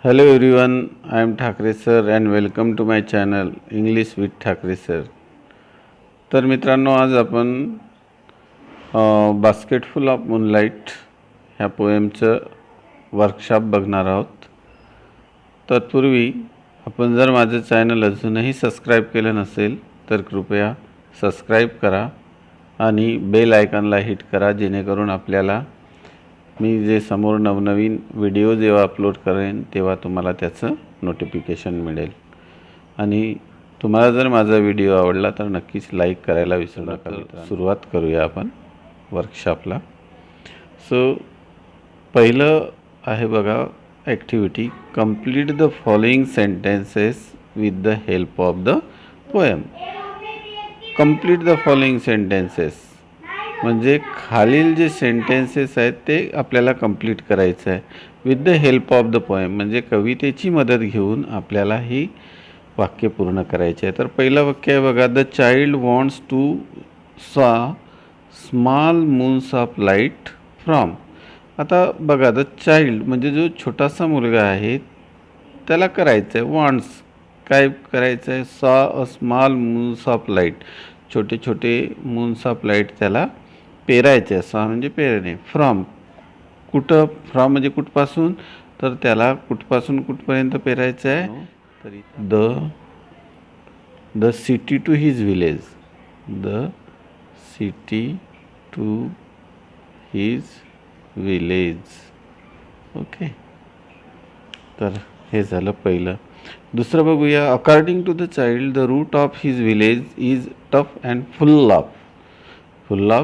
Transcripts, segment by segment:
Hello everyone, I am Thakre sir and welcome to my channel English with Thakre sir. तर मित्रांनो आज आपण basket full of moonlight ह्या पोएमचं workshop बघणार आहोत. तत्पूर्वी आपण जर माझं चॅनल अजूनही सबस्क्राईब केलं नसेल तर कृपया सबस्क्राईब करा आणि बेल आयकॉनला हिट करा जेणेकरून आपल्याला मी जे समोर नवनवीन व्हिडिओ जेव्हा अपलोड करेन तेव्हा तुम्हाला त्याचं नोटिफिकेशन मिळेल. आणि तुम्हाला जर माझा व्हिडिओ आवडला तर नक्कीच लाईक करायला विसरू नका. सुरुवात करूया आपण वर्कशॉपला. सो पहिलं आहे बघा activity, complete the following sentences with the help of the poem. Complete the following sentences म्हणजे खालील जे सेंटेन्सेस आहेत ते आपल्याला कंप्लीट करायचं आहे with the help of the poem, म्हणजे कवितेची मदत घेऊन आपल्याला ही वाक्य पूर्ण करायचे आहे. तर पहिलं वाक्य आहे बघा, द चाइल्ड वॉन्ट्स टू सा small moons of light from. आता बघा, द चाइल्ड म्हणजे जो छोटासा मुलगा आहे त्याला करायचं आहे वॉन्ट्स, काय करायचं आहे, सा a small moons of light, छोटे छोटे मून्स ऑफ लाईट त्याला पेरायचे. असा म्हणजे पेरणे. फ्रॉम कुठं, फ्रॉम म्हणजे कुठपासून, तर त्याला कुठपासून कुठपर्यंत पेरायचं आहे, तरी the city to his village, the city to his village. Okay, तर हे झालं पहिलं. दुसरं बघूया, according to the child the route of his village is tough and full of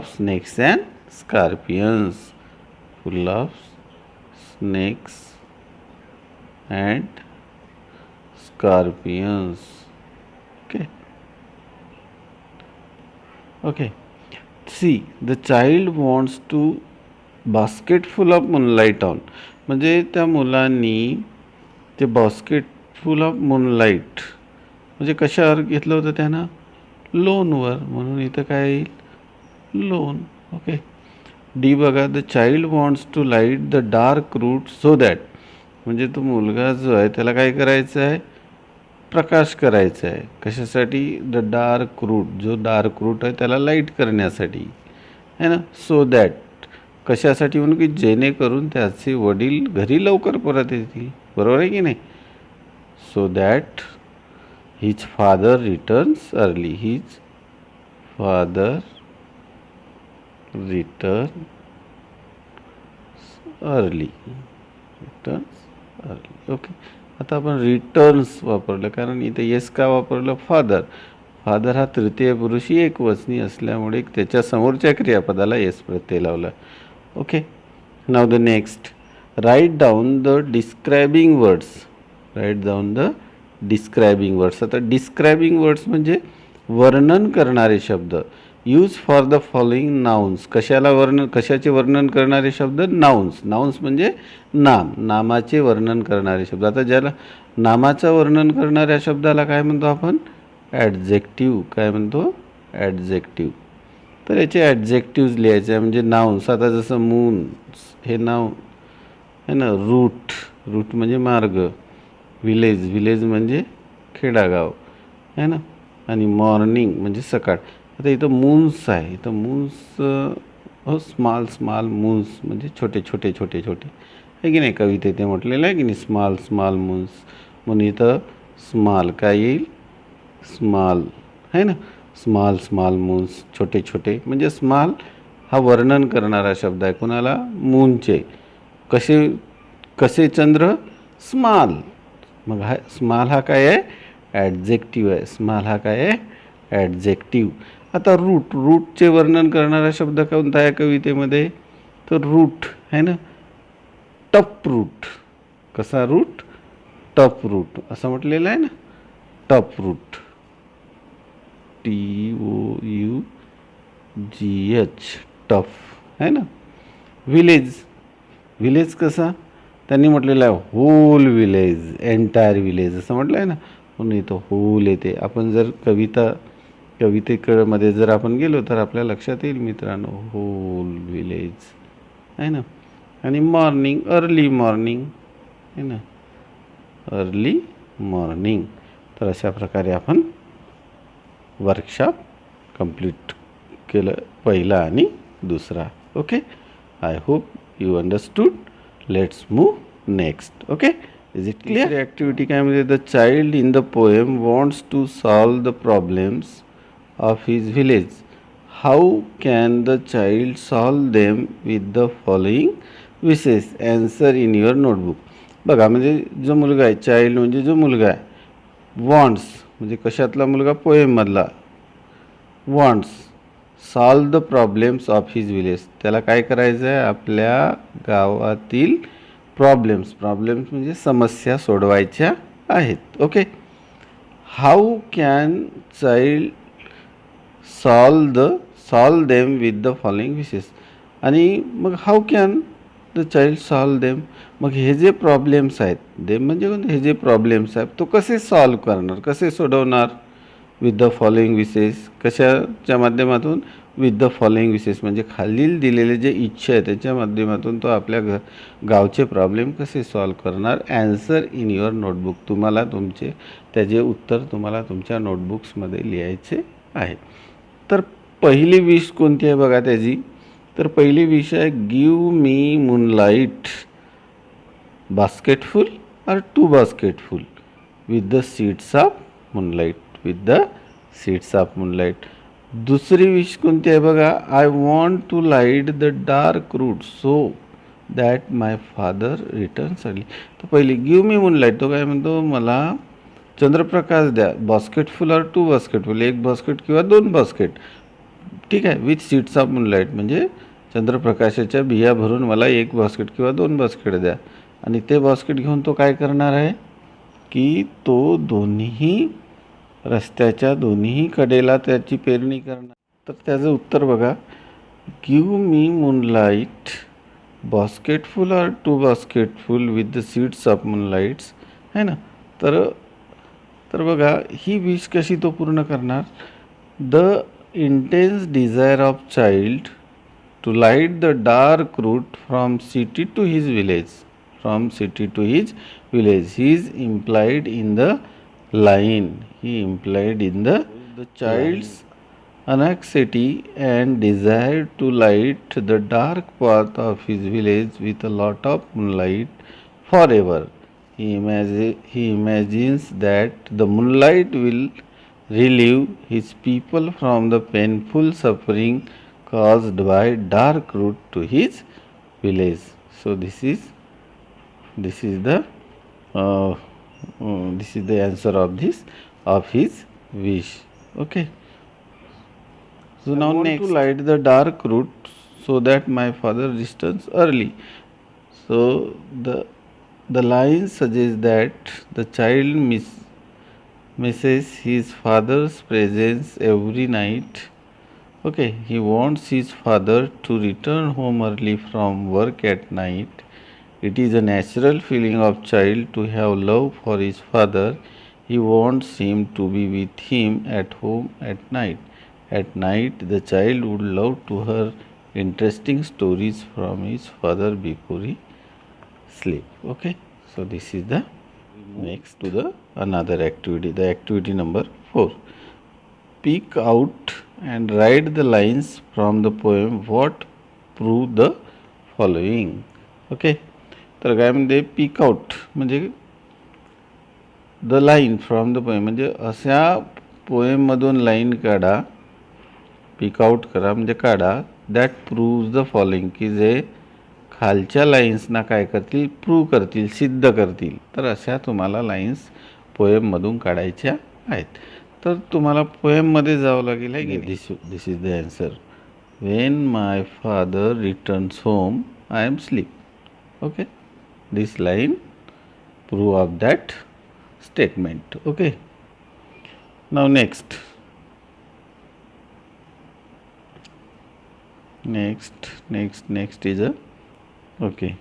snakes and scorpions. Full of snakes and scorpions. Okay. See, the child wants to basket full of moonlight on. म्हणजे त्या मुलांनी ते basket full of moonlight म्हणजे कशावर घेतलं होतं त्यानं, लोनवर, म्हणून इथं काय येईल, लोन. ओके. डी बघा, the child wants to light the dark route so that, म्हणजे तो मुलगा जो आहे त्याला काय करायचं आहे, प्रकाश करायचा आहे. कशासाठी, द डार्क रूट, जो डार्क रूट आहे त्याला लाईट करण्यासाठी है ना. सो दॅट कशासाठी, म्हणून की जेणेकरून त्याचे वडील घरी लवकर परत येतील. बरोबर आहे की नाही. So that his father returns early, his father returns early. Okay. आता आपण रिटर्न्स वापरलं कारण इथे येस का वापरलं, फादर हा तृतीय पुरुषी एकवचनी असल्यामुळे त्याच्या समोरच्या क्रियापदाला येस प्रत्यय लावला. ओके. नाव the next, write down the describing words. आता डिस्क्रायबिंग वर्ड्स म्हणजे वर्णन करणारे शब्द. Use for the following nouns, कशाचे वर्णन करणारे शब्द, नाउन्स म्हणजे नामाचे वर्णन करणारे शब्द. आता ज्याला नामाचं वर्णन करणाऱ्या शब्दाला काय म्हणतो आपण, ॲडजेक्टिव्ह. काय म्हणतो, ॲडजेक्टिव्ह. तर याचे ॲडजेक्टिव्ज लिहायचे आहे म्हणजे नाउन्स. आता जसं मून हे नाव आहे ना, रूट म्हणजे मार्ग, विलेज म्हणजे खेडागाव आहे ना, आणि मॉर्निंग म्हणजे सकाळ. आता इथं मून्स आहे, इथं मून्स स्मॉल मून्स म्हणजे छोटे आहे की नाही, कवितेत ते म्हटलेलं आहे की नाही, स्मॉल मून्स. म्हणून इथं स्मॉल काय येईल, स्मॉल आहे ना, स्मॉल मून्स छोटे म्हणजे स्मॉल हा वर्णन करणारा शब्द आहे. कुणाला, मूनचे. कसे चंद्र, स्मॉल. मग हा स्मॉल हा काय आहे, ॲडजेक्टिव्ह आहे. स्मॉल हा काय आहे, ॲडजेक्टिव्ह. आता रूटचे वर्णन करणारा शब्द कोणता आहे कवितेमध्ये, तर रूट आहे ना, टफ रूट. कसा रूट, टफ रूट असं म्हटलेलं आहे ना, टफ रूट, TOUGH, टफ आहे ना. विलेज कसा, त्यांनी म्हटलेलं आहे होल विलेज, एंटायर विलेज असं म्हटलं आहे ना, म्हणून इथं होल येते. आपण जर कवितेकडे जर आपण गेलो तर आपल्या लक्षात येईल मित्रांनो, होल विलेज आहे ना. आणि मॉर्निंग, अर्ली मॉर्निंग आहे ना, अर्ली मॉर्निंग. तर अशा प्रकारे आपण वर्कशॉप कंप्लीट केलं, पहिला आणि दुसरा. Okay, I hope you understood. Let's move next. Okay, is it clear? तिसरी ॲक्टिव्हिटी काय म्हणजे, the child in the poem wants to solve the problems of his village. How can the child solve them with the following wishes. Answer in your notebook. बघा, म्हणजे जो मुलगा आहे, child म्हणजे जो मुलगा आहे, वॉन्ट्स म्हणजे कशातला मुलगा, पोएममधला. Wants solve the problems of his village. त्याला काय करायचं आहे, आपल्या गावातील प्रॉब्लेम्स म्हणजे समस्या सोडवायच्या आहेत. Okay, how can child solve them with the following wishes. आणि मग how can the child solve them, मग हे जे प्रॉब्लेम्स आहेत, देम म्हणजे हे जे प्रॉब्लेम्स आहेत तो कसे सॉल्व करणार, कसे सोडवणार. विथ द फॉलोइंग विशेस, कशाच्या माध्यमातून, विथ द फॉलोइंग विशेस म्हणजे खालील दिलेले जे इच्छा आहे त्याच्या माध्यमातून तो आपल्या गावचे प्रॉब्लेम कसे सॉल्व करणार. Answer in your notebook. तुम्हाला त्याचे उत्तर तुम्हाला तुमच्या नोटबुक्समध्ये लिहायचे आहे. तर पहिली विश कोणती आहे बघा त्याची. तर पहिली विश आहे, give me moonlight basketful or 2 basketful with the seeds of moonlight. With the seeds of moonlight. दुसरी विश कोणती आहे बघा, I want to light the dark route so that my father returns early. तर पहिली give me moonlight, तो काय म्हणतो, मला चंद्रप्रकाश द्या. बास्केटफुल और 2 बास्केटफुल, 1 बास्केट किंवा 2 बास्केट. ठीक आहे, विथ सीड्स ऑफ मूनलाईट म्हणजे चंद्रप्रकाशाच्या बिया भरून मला 1 बास्केट किंवा 2 बास्केट द्या. आणि ते बास्केट घेऊन तो काय करणार आहे की तो दोन्ही रस्त्याच्या दोन्ही कडेला त्याची पेरणी करणार. तर त्याचं उत्तर बघा, give me moonlight basketful or 2 basketful with the seeds of मूनलाईट्स, है ना. तर बघा, ही विश कशी तो पूर्ण करणार. The intense desire of child to light the dark route from city to his village. From city to his village. He is implied in the line. He implied in the child's anxiety and desire to light the dark path of his village with a lot of moonlight forever. He imagines that the moonlight will relieve his people from the painful suffering caused by dark route to his village. So this is the answer of his wish. Okay, so now next, to light the dark route so that my father returns early. So the line suggests that the child misses his father's presence every night. Okay, he wants his father to return home early from work at night. It is a natural feeling of child to have love for his father. He wants him to be with him at home at night. At night, the child would love to hear interesting stories from his father before he sleep. Okay, so this is the next to the another activity. The activity number 4. Pick out and write the lines from the poem what prove the following. Okay. तर काय म्हणजे, पिक out म्हणजे the line from the poem म्हणजे अशा पोएममधून line काढा. पिक out करा म्हणजे काढा. दॅट प्रूव्ज द फॉलोइंग, की जे खालच्या लाईन्सना काय करतील, प्रूव्ह करतील, सिद्ध करतील. तर अशा तुम्हाला लाईन्स पोएममधून काढायच्या आहेत. तर तुम्हाला पोएममध्ये जावं लागेल आहे की this is the answer. When my father returns home I am sleep. Okay, this line prove of that statement. Okay, now next is a okay,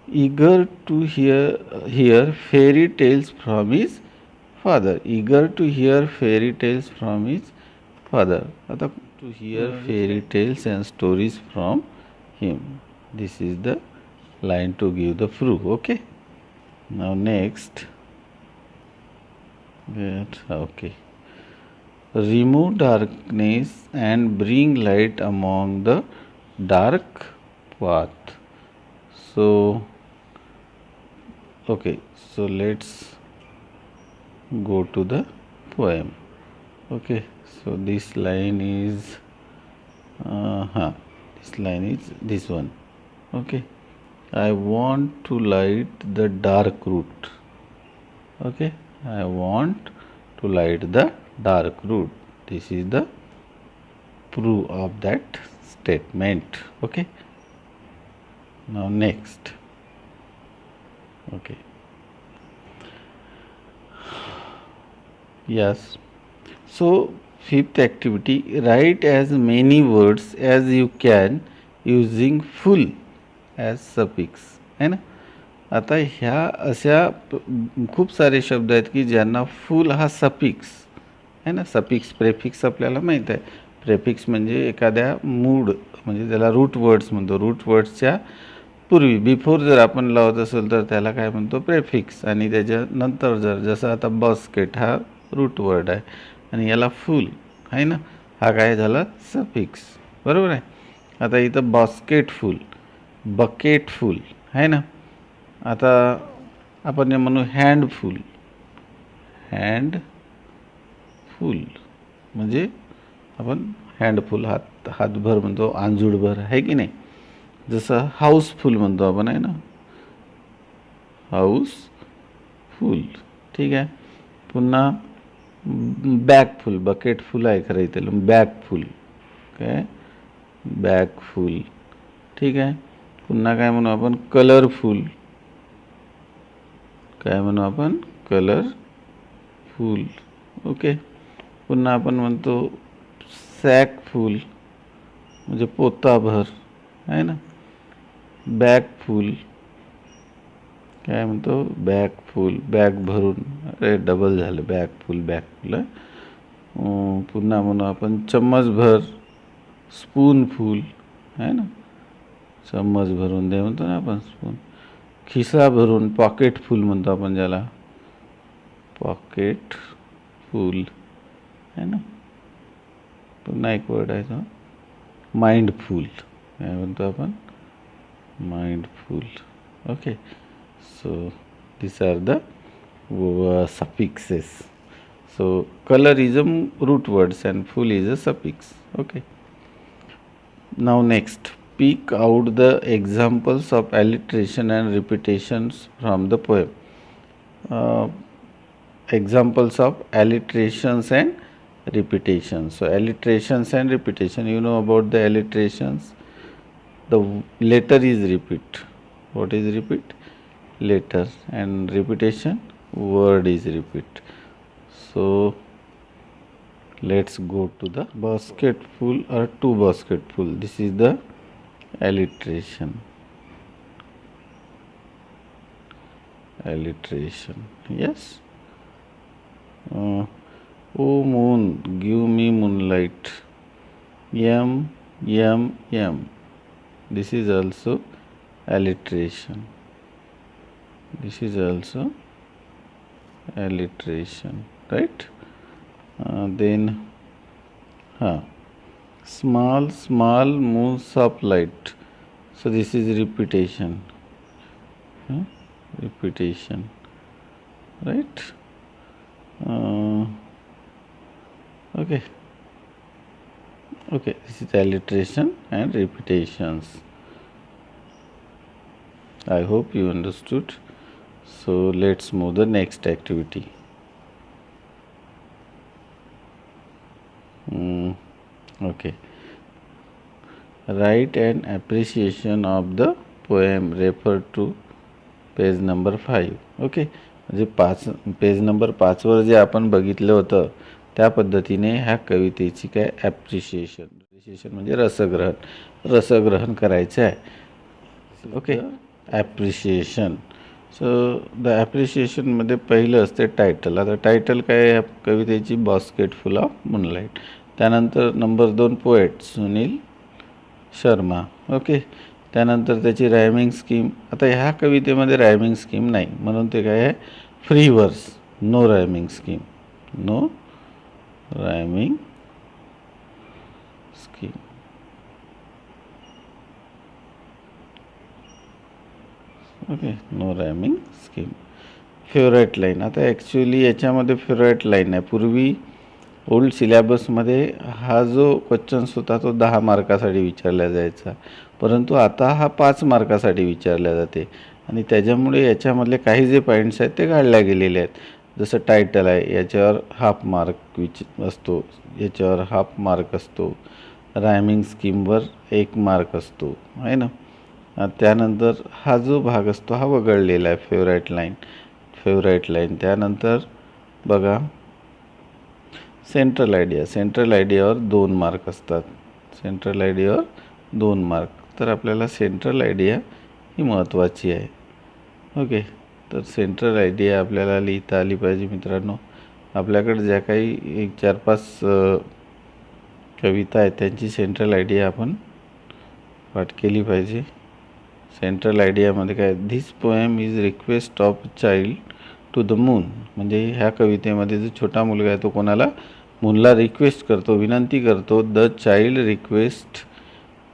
eager to hear fairy tales from his father. Eager to hear fairy tales from his father. आता to hear fairy tales and stories from him. This is the line to give the proof. Okay, Now next, okay. Remove darkness and bring light among the dark path. So, okay, so let's go to the poem. Okay, so this line is this line is this one. Okay, I want to light the dark route. Okay, I want to light the dark route. This is the proof of that statement. Okay, now next. Okay, yes. So fifth activity, write as many words as you can using full as suffix. है ना. आता ह्या अशा खूप सारे शब्द आहेत की ज्यांना फुल हा सफिक्स आहे ना. सफिक्स प्रेफिक्स आपल्याला माहीत आहे. प्रेफिक्स म्हणजे एखाद्या मूड म्हणजे त्याला रूट वर्ड्स म्हणतो. रूट वर्ड्सच्या पूर्वी बिफोर जर आपण लावत असेल तर त्याला काय म्हणतो प्रेफिक्स. आणि त्याच्यानंतर जसं आता बास्केट हा रूट वर्ड आहे आणि याला फुल आहे ना, हा काय झाला सफिक्स. बरोबर आहे. आता इथं बास्केट फुल, बकेट फुल आहे ना. आता आपण म्हणू हँडफुल. हँडफुल म्हणजे आपण हँडफुल हातभर म्हणतो, आंजूडभर आहे की नाही. जसं हाऊसफुल म्हणतो आपण आहे ना, हाऊसफुल. ठीक आहे. पुन्हा बॅगफुल, बकेट फुल आहे खरं इथे, बॅगफुल काय, बॅगफुल. ठीक आहे. पुन्हा काय म्हणू आपण कलरफुल. काय म्हणू आपण कलरफुल. ओके. पुन्हा आपण म्हणतो सॅकफुल म्हणजे पोताभर आहे ना. बॅगफुल काय म्हणतो बॅगफुल, बॅग भरून. अरे डबल झालं, बॅगफुल बॅगफुल. पुन्हा म्हणू आपण चम्मचभर, स्पूनफुल आहे ना. चम्मच भरून दे म्हणतो ना आपण, स्पून. खिसा भरून पॉकेट फुल म्हणतो आपण ज्याला, पॉकेट फुल आहे ना. पुन्हा एक वर्ड आहे तो माइंडफुल. काय म्हणतो आपण mindful. Okay. So these are the suffixes. So colorism root words and full is a suffix. Okay. Now next, pick out the examples of alliteration and repetitions from the poem. Examples of alliterations and repetitions. So alliterations and repetition, you know about the alliterations. The letter is repeat. What is repeat? Letter. And repetition, word is repeat. So let's go to the basketful or two basketful. This is the alliteration. Alliteration. Yes. Oh moon, give me moonlight. Yum, yum, yum. This is also alliteration. This is also alliteration, right? Then small, small moons of light. So this is repetition. Repetition, right? Okay. Okay, this is alliteration and repetitions. I hope you understood. So let's move the next activity. Okay. Write an appreciation of the poem. Refer to page number 5. Okay. म्हणजे page number 5 वर जे आपण बघितलं होतं त्या पद्धतीने ह्या कवितेची काय ॲप्रिशिएशन म्हणजे रसग्रहण करायचं आहे. ओके. ॲप्रिशिएशन. सो द ॲप्रिशिएशनमध्ये पहिलं असते टायटल. आता टायटल काय आहे कवितेची, बास्केट फुल ऑफ मूनलाईट. त्यानंतर number 2 poet Sunil Sharma. Okay. त्यानंतर त्याची रायमिंग स्कीम. आता ह्या कवितेमध्ये रायमिंग स्कीम नाही, म्हणून ते काय आहे, free verse, no rhyming scheme, no rhyming scheme. Okay, no rhyming scheme. Favourite line. आता ॲक्च्युली याच्यामध्ये फेवरेट लाईन आहे. पूर्वी ओल्ड सिलेबसमध्ये हा जो क्वेश्चन्स होता तो 10 मार्कासाठी विचारला जायचा, परंतु आता हा 5 मार्कासाठी विचारला जाते. आणि त्याच्यामुळे याच्यामधले काही जे पॉईंट्स आहेत ते काढल्या गेलेले आहेत. जसं टायटल आहे, याच्यावर हाफ मार्क असतो, याच्यावर हाफ मार्क असतो. रायमिंग स्कीमवर 1 मार्क असतो, आहे ना. त्यानंतर हा जो भाग असतो हा वगळलेला आहे, फेवरेट लाईन. त्यानंतर बघा, सेंट्रल आयडियावर 2 मार्क असतात. सेंट्रल आयडियावर 2 मार्क. तर आपल्याला सेंट्रल आयडिया ही महत्त्वाची आहे. ओके, तर सेंट्रल आयडिया आपल्याला लिहिता आली पाहिजे मित्रांनो. आपल्याकडे ज्या काही 4-5 कविता आहेत त्यांची सेंट्रल आयडिया आपण पाठ केली पाहिजे. सेंट्रल आयडियामध्ये काय, this poem is request of child to the moon. म्हणजे ह्या कवितेमध्ये जो छोटा मुलगा आहे तो कोणाला, मूनला रिक्वेस्ट करतो, विनंती करतो. The child request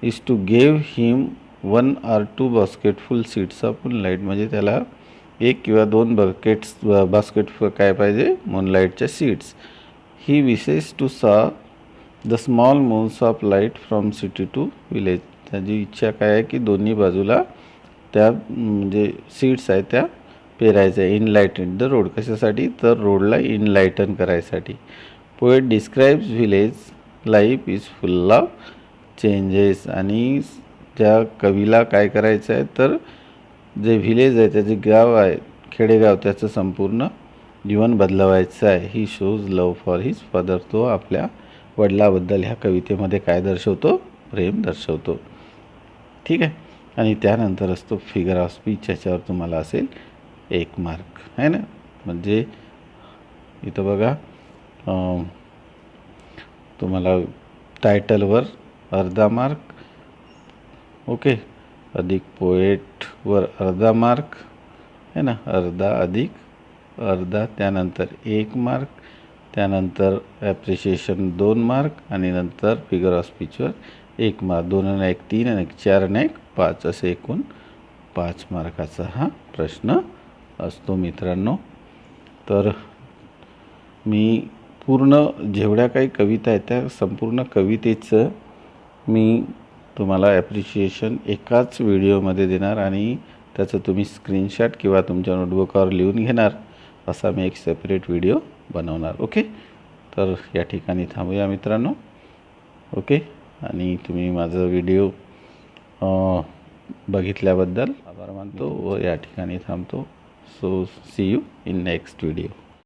is to give him 1 or 2 basketful seeds of moonlight. म्हणजे त्याला 1 किंवा 2 बास्केट काय पाहिजे, मूनलाईटच्या seeds. He wishes to sow the small moons of light from city to village. त्याची इच्छा काय आहे की दोन्ही बाजूला त्या म्हणजे सीड्स आहेत त्या पेरायचं आहे. Enlighten the road. कशासाठी, तर रोडला इनलाइटन करायसाठी. Poet describes village life is full of changes. आणि त्या कवीला काय करायचं आहे, तर जे व्हिलेज आहे, त्याचे गाव आहे, खेडेगाव, त्याचं संपूर्ण जीवन बदलवायचं आहे. He shows love for his father. तो आपल्या वडिलाबद्दल ह्या कवितेमध्ये काय दर्शवतो, प्रेम दर्शवतो. ठीक आहे. आणि त्यानंतर असतो फिगर ऑफ स्पीच. याच्यावर तुम्हाला असेल 1 मार्क, आहे ना. म्हणजे इथं बघा, तुम्हाला टायटलवर अर्धा मार्क, ओके, अधिक पोएटवर अर्धा मार्क, है ना, अर्धा अधिक अर्धा. त्यानंतर 1 मार्क. त्यानंतर ॲप्रिशिएशन 2 मार्क. आणि नंतर फिगर ऑफ स्पीचवर 1 मार्क. 2 आणि 1 3 आणि 1 4 आणि 1 5 असे एकूण 5 मार्काचा हा प्रश्न असतो मित्रांनो. तर मी पूर्ण जेवढ्या काही कविता आहेत त्या संपूर्ण कवितेचं मी तुम्हाला ॲप्रिशिएशन एकाच व्हिडिओमध्ये देणार आणि त्याचं तुम्ही स्क्रीनशॉट किंवा तुमच्या नोटबुकवर लिहून घेणार, असा मी एक सेपरेट व्हिडिओ बनवणार. ओके, तर या ठिकाणी थांबूया मित्रांनो. ओके, आणि तुम्ही माझा व्हिडिओ बघितल्याबद्दल आभार मानतो व या ठिकाणी थांबतो. So see you in next video.